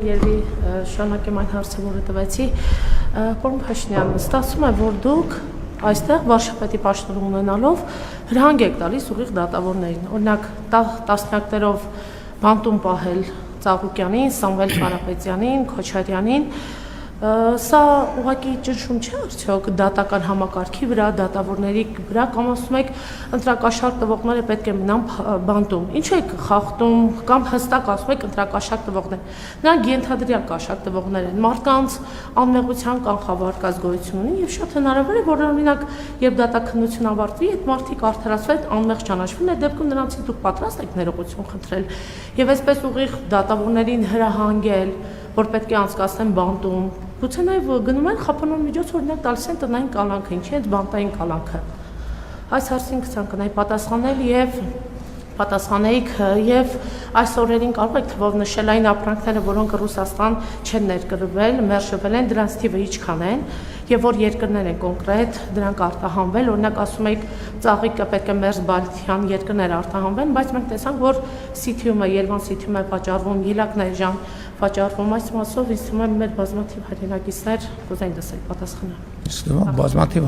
Երևի շարունակեմ այն հարցը, որը տվեցի, պարոն Փաշինյան, ստացվում է, որ դուք այստեղ վարչապետի պաշտոն ունենալով հրահանգ եք տալիս ուղիղ դատավորներին, օրինակ տասնյակներով բանտում պահել Ծաղուկյանին, Սամվել Կարապետյանին, Քոչարյանին, սա ուղղակի ճնշում չէ արդյոք դատական համակարգի վրա, դատավորների վրա, կամ ասում եք ընտրակաշառք տվողները պետք է մնան բանտում, ինչ եք խախտում, կամ հստակ ասում եք ընտրակաշառք տվողներ, նրանք ենթադրյալ կաշառք տվողներ են, մարդկանց անմեղության կանխավարկած գոյություն ունի եւ շատ հնարավոր է, որ օրինակ երբ դատաքննություն ավարտվի, այդ մարդիկ արդարացվել անմեղ ճանաչվեն, այդ դեպքում նրանցից դուք պատրաստ եք ներողություն խնդրել եւ այսպես ուղիղ դատավորներին հրահանգել, որ պետք է անցկացնեն բանտում, գուցե նաև գնում են խափանման միջոց, օրինակ տալիս են տնային կալանքը, ինչի այդ բանտային կալանքը։ Այս հարցին կցանկանայի պատասխանեիք եւ այս օրերին կարող եք թվով նշել այն ապրանքները, որոնք Ռուսաստան չեն ներկրվել, մերժվել են, դրանց թիվը ինչքան են եւ որ երկրներ են կոնկրետ դրանք արտահանվել, օրինակ ասում եք ծաղիկը պետք է մերձ Բալթյան երկրներ արտահանվեն, բայց մենք տեսանք, որ Սիթիումը, Երևան Սիթիում է վաճառվում, Ելակներժան վաճառվում, այս մասով ինձ թվում է մեր բազմաթիվ հայրենակիցներ կուզեն լսել պատասխանը։ Իսկ բազմաթիվ